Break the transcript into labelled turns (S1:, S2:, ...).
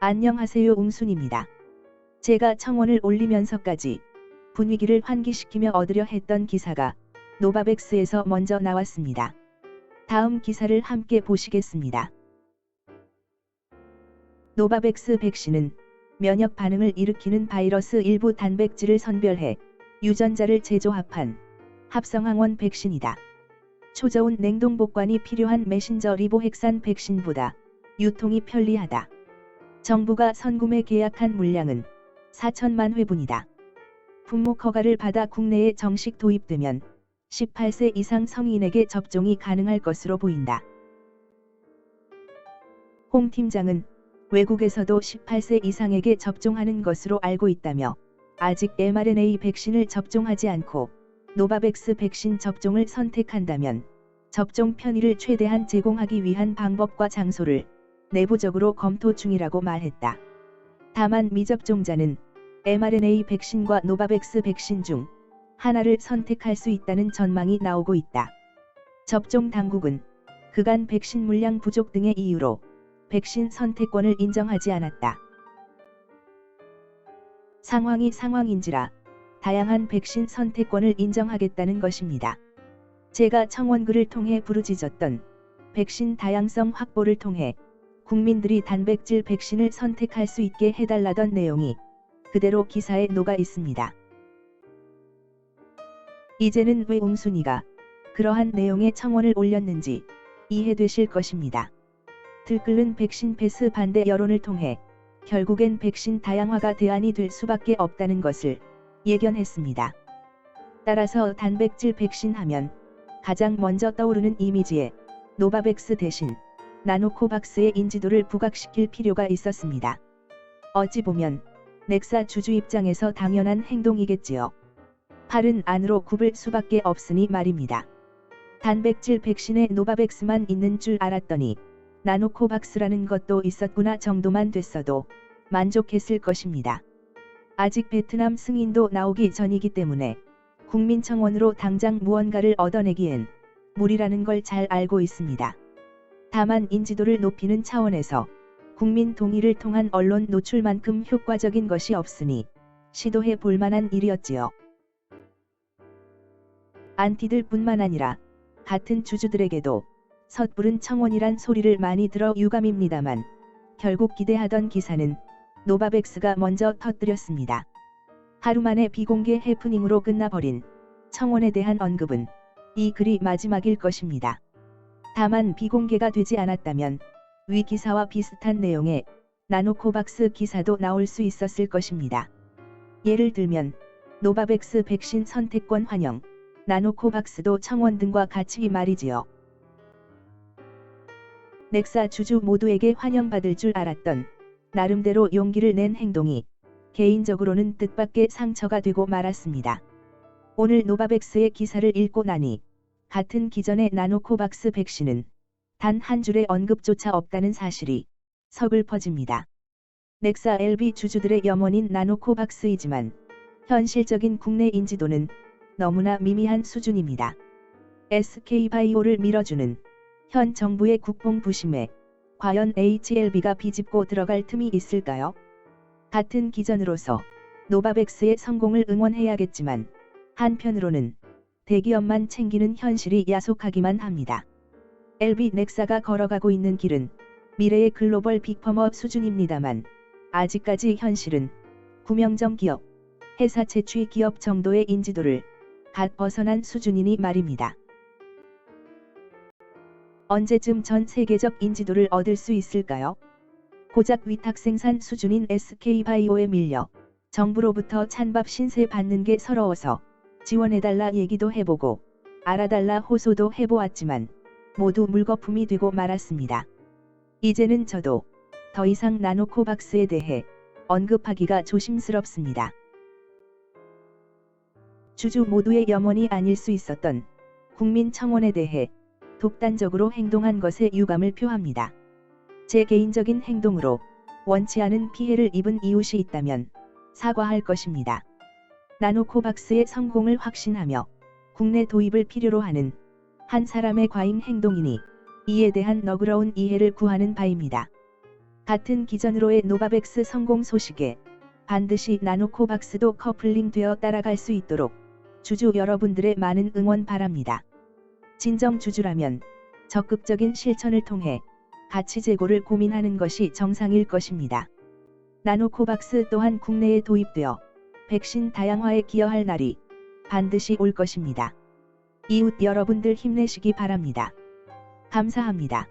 S1: 안녕하세요, 웅순입니다. 제가 청원을 올리면서까지 분위기를 환기시키며 얻으려 했던 기사가 노바백스에서 먼저 나왔습니다. 다음 기사를 함께 보시겠습니다. 노바백스 백신은 면역 반응을 일으키는 바이러스 일부 단백질을 선별해 유전자를 재조합한 합성항원 백신이다. 초저온 냉동 보관이 필요한 메신저 리보핵산 백신보다 유통이 편리하다. 정부가 선구매 계약한 물량은 4천만 회분이다. 품목 허가를 받아 국내에 정식 도입되면 18세 이상 성인에게 접종이 가능할 것으로 보인다. 홍 팀장은 외국에서도 18세 이상에게 접종하는 것으로 알고 있다며 아직 mRNA 백신을 접종하지 않고 노바백스 백신 접종을 선택한다면 접종 편의를 최대한 제공하기 위한 방법과 장소를 내부적으로 검토 중이라고 말했다. 다만 미접종자는 mRNA 백신과 노바백스 백신 중 하나를 선택할 수 있다는 전망이 나오고 있다. 접종 당국은 그간 백신 물량 부족 등의 이유로 백신 선택권을 인정하지 않았다. 상황이 상황인지라 다양한 백신 선택권을 인정하겠다는 것입니다. 제가 청원글을 통해 부르짖었던 백신 다양성 확보를 통해 국민들이 단백질 백신을 선택할 수 있게 해달라던 내용이 그대로 기사에 녹아 있습니다. 이제는 왜 웅순이가 그러한 내용의 청원을 올렸는지 이해되실 것입니다. 들끓는 백신 패스 반대 여론을 통해 결국엔 백신 다양화가 대안이 될 수밖에 없다는 것을 예견했습니다. 따라서 단백질 백신 하면 가장 먼저 떠오르는 이미지에 노바백스 대신 나노코박스의 인지도를 부각시킬 필요가 있었습니다. 어찌 보면 넥사 주주 입장에서 당연한 행동이겠지요. 팔은 안으로 굽을 수밖에 없으니 말입니다. 단백질 백신에 노바백스만 있는 줄 알았더니 나노코박스라는 것도 있었구나 정도만 됐어도 만족했을 것입니다. 아직 베트남 승인도 나오기 전이기 때문에 국민청원으로 당장 무언가를 얻어내기엔 무리라는 걸 잘 알고 있습니다. 다만 인지도를 높이는 차원에서 국민 동의를 통한 언론 노출만큼 효과적인 것이 없으니 시도해 볼 만한 일이었지요. 안티들 뿐만 아니라 같은 주주들에게도 섣부른 청원이란 소리를 많이 들어 유감입니다만 결국 기대하던 기사는 노바백스가 먼저 터뜨렸습니다. 하루 만에 비공개 해프닝으로 끝나버린 청원에 대한 언급은 이 글이 마지막일 것입니다. 다만 비공개가 되지 않았다면 위 기사와 비슷한 내용의 나노코박스 기사도 나올 수 있었을 것입니다. 예를 들면 노바백스 백신 선택권 환영, 나노코박스도 청원 등과 같이 말이지요. 넥사 주주 모두에게 환영받을 줄 알았던 나름대로 용기를 낸 행동이 개인적으로는 뜻밖의 상처가 되고 말았습니다. 오늘 노바백스의 기사를 읽고 나니 같은 기전의 나노코박스 백신은 단 한 줄의 언급조차 없다는 사실이 서글퍼집니다. 넥사 LB 주주들의 염원인 나노코박스이지만 현실적인 국내 인지도는 너무나 미미한 수준입니다. SK바이오를 밀어주는 현 정부의 국뽕부심에 과연 HLB가 비집고 들어갈 틈이 있을까요? 같은 기전으로서 노바백스의 성공을 응원해야겠지만 한편으로는 대기업만 챙기는 현실이 야속하기만 합니다. LB 넥사가 걸어가고 있는 길은 미래의 글로벌 빅퍼머 수준입니다만 아직까지 현실은 구명정 기업, 회사 채취 기업 정도의 인지도를 갓 벗어난 수준이니 말입니다. 언제쯤 전 세계적 인지도를 얻을 수 있을까요? 고작 위탁 생산 수준인 SK바이오에 밀려 정부로부터 찬밥 신세 받는 게 서러워서 지원해달라 얘기도 해보고 알아달라 호소도 해보았지만 모두 물거품이 되고 말았습니다. 이제는 저도 더 이상 나노코박스에 대해 언급하기가 조심스럽습니다. 주주 모두의 염원이 아닐 수 있었던 국민청원에 대해 독단적으로 행동한 것에 유감을 표합니다. 제 개인적인 행동으로 원치 않은 피해를 입은 이웃이 있다면 사과할 것입니다. 나노코박스의 성공을 확신하며 국내 도입을 필요로 하는 한 사람의 과잉 행동이니 이에 대한 너그러운 이해를 구하는 바입니다. 같은 기전으로의 노바백스 성공 소식에 반드시 나노코박스도 커플링되어 따라갈 수 있도록 주주 여러분들의 많은 응원 바랍니다. 진정 주주라면 적극적인 실천을 통해 가치 제고를 고민하는 것이 정상일 것입니다. 나노코박스 또한 국내에 도입되어 백신 다양화에 기여할 날이 반드시 올 것입니다. 이웃 여러분들 힘내시기 바랍니다. 감사합니다.